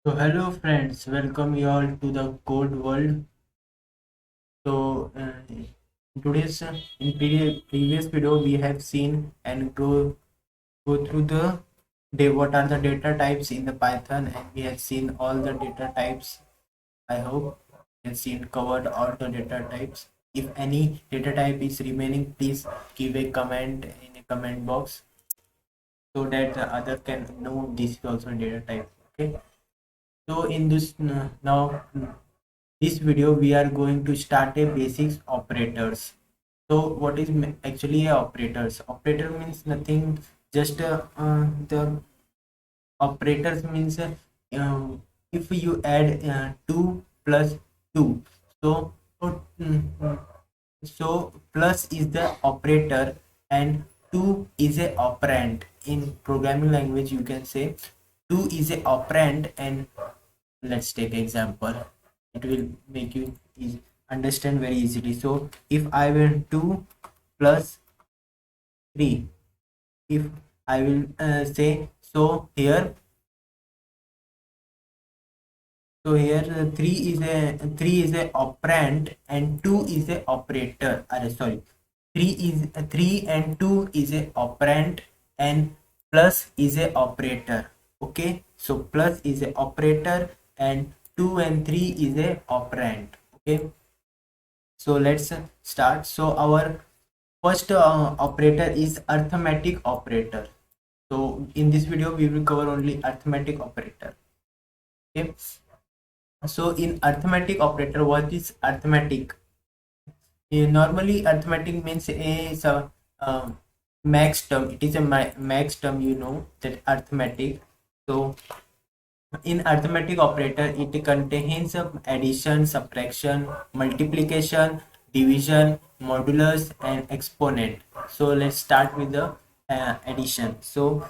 So hello friends, welcome you all to the code world. So today's in previous video we have seen and go through the what are the data types in the Python, and we have seen all the data types. I hope you have seen covered all the data types. If any data type is remaining, please give a comment in a comment box so that the other can know this is also data type. Okay. So in this now this video we are going to start a basics operators. So what is actually a operators? Operator means nothing, just the operators means if you add 2 plus 2, so so plus is the operator and 2 is a operand. In programming language you can say 2 is a operand, and let's take example. It will make you understand very easily. So if I will 2 plus 3, if I will say, so here, 3 is a operand and 2 is a operator. Sorry, 3 and 2 is a operand and plus is a operator. Okay, so plus is a operator and 2 and 3 is a operand. Okay, so let's start. So our first operator is arithmetic operator. So in this video we will cover only arithmetic operator. Okay, so in arithmetic operator, what is arithmetic? Normally arithmetic means is a max term. It is a max term, you know, that arithmetic. So in arithmetic operator it contains addition, subtraction, multiplication, division, modulus and exponent. So let's start with the addition. So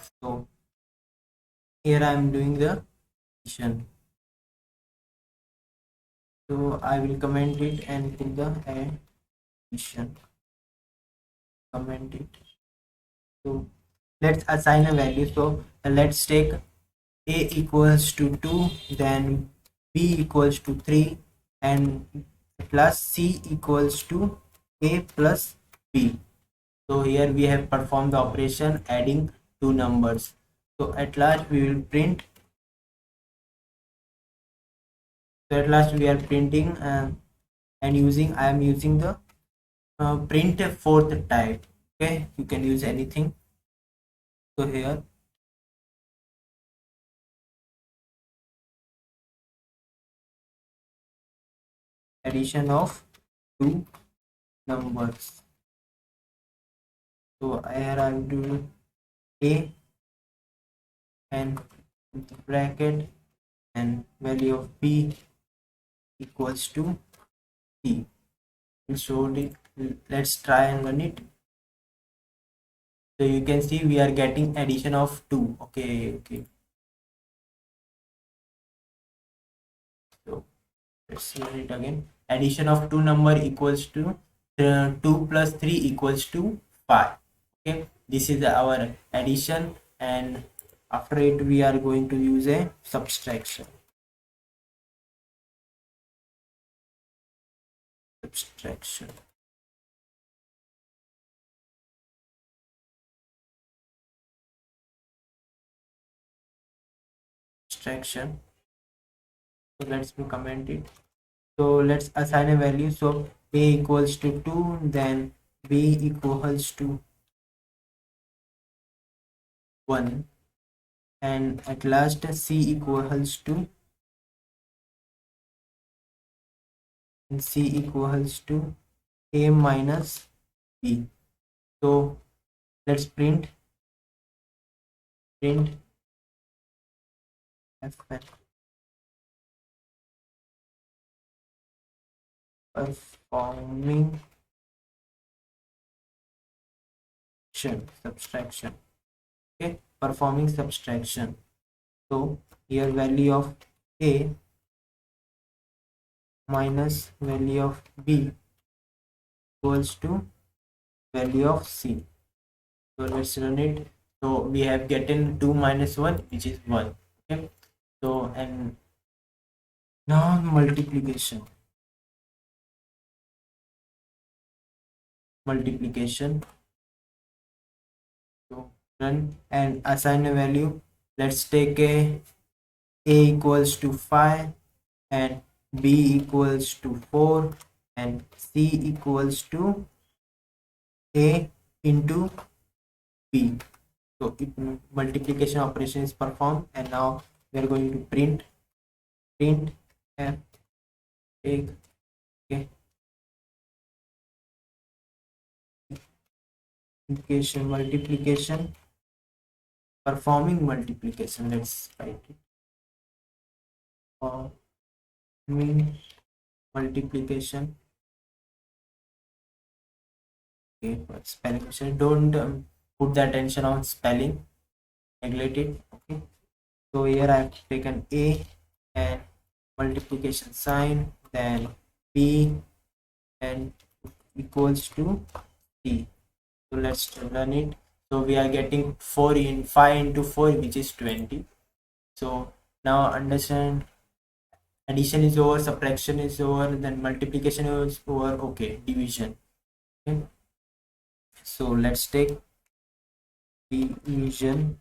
here I am doing the addition. So I will comment it and put the addition, comment it. So let's assign a value. So let's take a equals to 2, then b equals to 3, and plus c equals to a plus b. So here we have performed the operation adding two numbers. So at last we will print. So at last we are printing and using, I am using the print fourth type. Okay, you can use anything. So here addition of two numbers. So here I will do a and bracket and value of b equals to c. So let's try and run it. So you can see we are getting addition of 2. Okay. So let's run it again. Addition of two number equals to 2 plus 3 equals to 5. Okay, this is our addition, and after it we are going to use a subtraction. Subtraction. Subtraction. So let's comment it. So let's assign a value. So a equals to 2, then b equals to 1, and at last c equals to a minus b. So let's print fn performing subtraction. Okay, performing subtraction. So here value of a minus value of b equals to value of c. So let's run it. So we have gotten 2 minus 1, which is 1. Okay, so and Now multiplication. So run and assign a value. Let's take a equals to 5 and b equals to 4 and c equals to a into b. So multiplication operation is performed, and now we are going to print and take, okay, multiplication, performing multiplication. Let's write it. Performing multiplication. Okay, but spelling mistake. Don't put the attention on spelling. Neglect it. Okay. So here I have taken a and multiplication sign, then b and equals to c. So let's run it. So we are getting 5 into 4, which is 20. So now understand, addition is over, subtraction is over, then multiplication is over. Okay, division. Okay. So let's take division.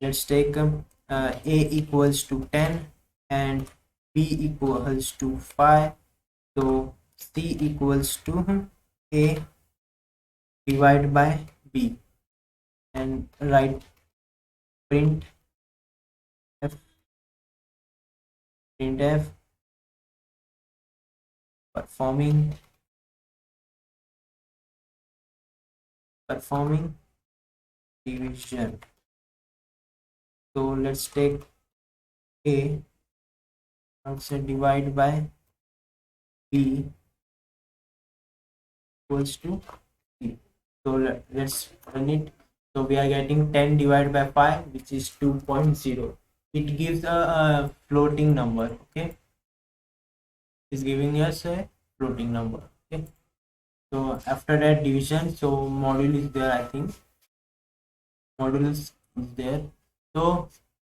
Let's take a equals to 10 and b equals to 5. So c equals to a divided by b, and write print f, performing division. So let's take a, also divide by b equals to c. So let's run it. So we are getting 10 divided by 5, which is 2.0. It gives a floating number. Okay, it's giving us a floating number. Okay, so after that division, so module is there. I think module is there. So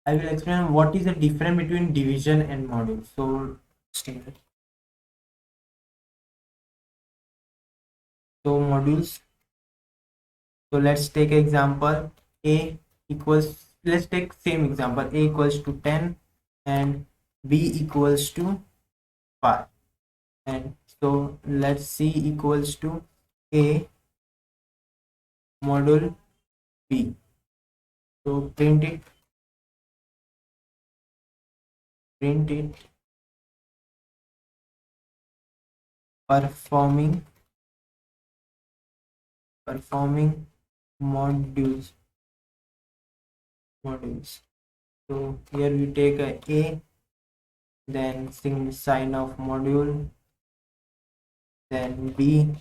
I will explain what is the difference between division and module. So modules. So let's take example a equals, let's take same example, a equals to 10 and b equals to 5, and so let's c equals to a module b. So print it, performing modules. So here we take a, then sign of module, then b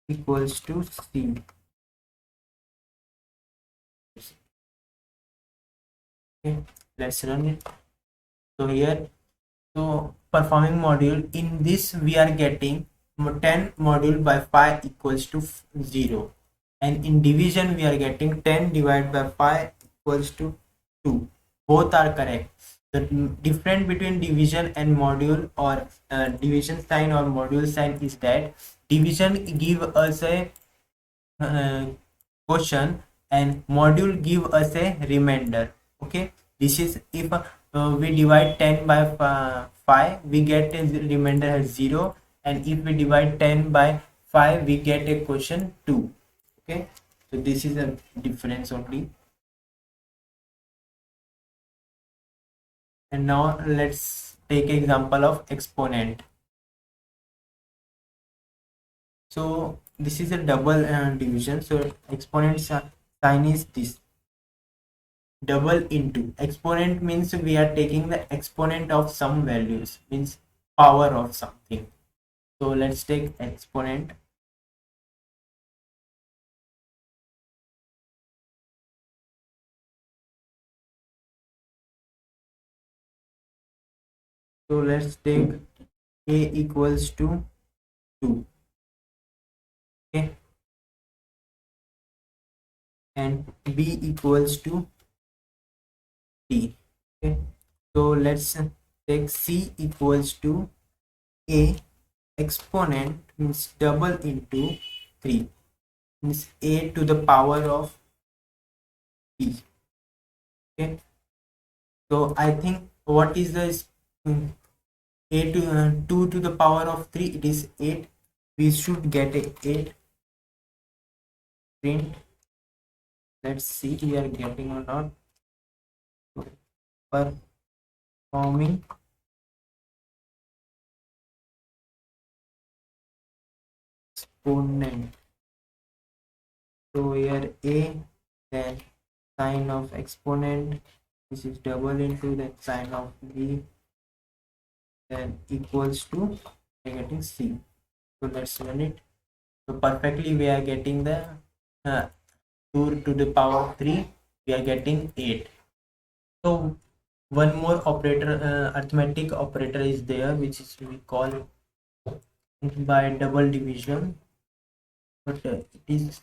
equals to c. Okay, let's run it. So here, so performing module, in this we are getting 10 module by 5 equals to 0, and in division we are getting 10 divided by 5 equals to 2. Both are correct. The difference between division and module, or division sign or module sign, is that division give us a uh, question and module give us a remainder. Okay, this is if we divide 10 by 5, we get a remainder as 0, and if we divide 10 by 5, we get a question 2. Okay, so this is a difference only. And now let's take example of exponent. So this is a double division. So exponent sign is this, double into. Exponent means we are taking the exponent of some values, means power of something. So let's take exponent. So let's take a equals to 2. Okay, and b equals to 3. Okay, so let's take c equals to a exponent means double into 3 means a to the power of b. Okay, so I think what is this, a to 2 to the power of 3, it is 8. We should get a 8. Print. Let's see we are getting or not. Performing exponent. So here a, then sign of exponent, this is double into the sign of b, then equals to getting c. So let's run it. So perfectly we are getting the uh, 2 to the power of 3, we are getting 8. So one more operator, arithmetic operator is there, which is we call by double division, but it is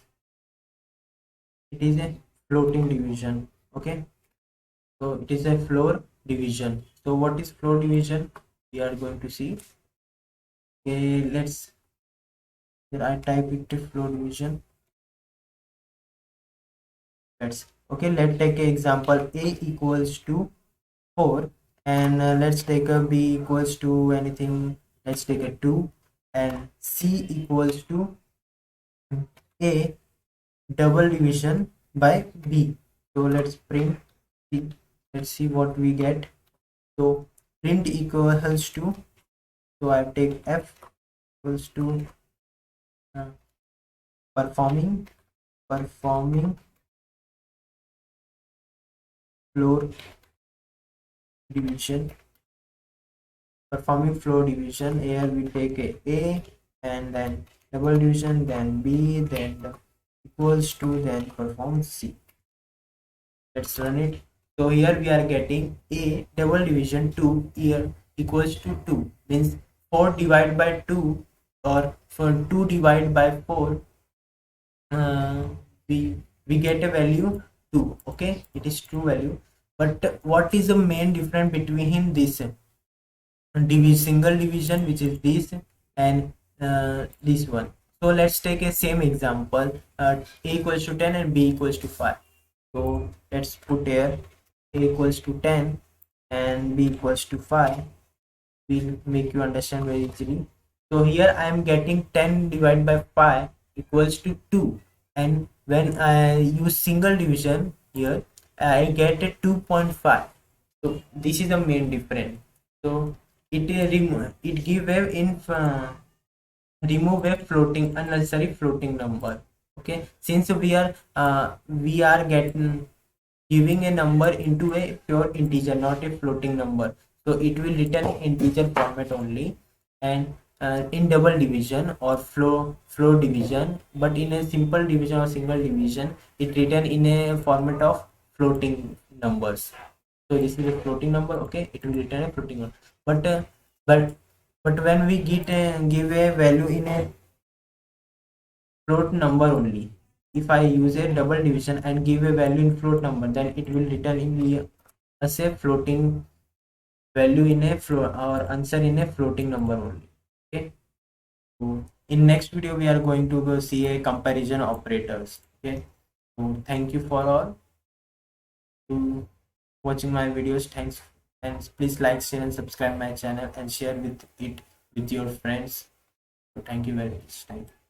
a floating division. Okay, so it is a floor division. So what is floor division? We are going to see. Okay, let's, here I type it to floor division. Let's, okay, let's take an example. A equals to 4, and let's take a b equals to anything. Let's take a 2, and c equals to a double division by b. So let's print c. Let's see what we get. So print equals to, so I take f equals to uh, performing floor division. Performing floor division, here we take a and then double division, then b, then equals to, then perform c. Let's run it. So here we are getting a double division 2 here equals to 2, means 4 divided by 2, or for 2 divided by 4, uh, we get a value 2. Okay, it is true value. But what is the main difference between this single division, which is this, and this one? So let's take a same example. A equals to 10 and b equals to 5. So let's put here a equals to 10 and b equals to 5. Will make you understand very easily. So here I am getting 10 divided by 5 equals to 2, and when I use single division here, I get a 2.5. So this is the main difference. So it give a remove a floating unnecessary floating number. Okay, since we are getting giving a number into a pure integer, not a floating number, so it will return integer format only. And in double division or flow division, but in a simple division or single division, it return in a format of floating numbers. So this is a floating number. Okay, it will return a floating number. But but when we give a value in a float number only, if I use a double division and give a value in float number, then it will return in the as a floating value in a float, or answer in a floating number only. Okay, so in next video we are going to go see a comparison operators. Okay, so thank you for all to watching my videos. Thanks, and please like, share and subscribe my channel and share with it with your friends. So thank you very much. Thank you.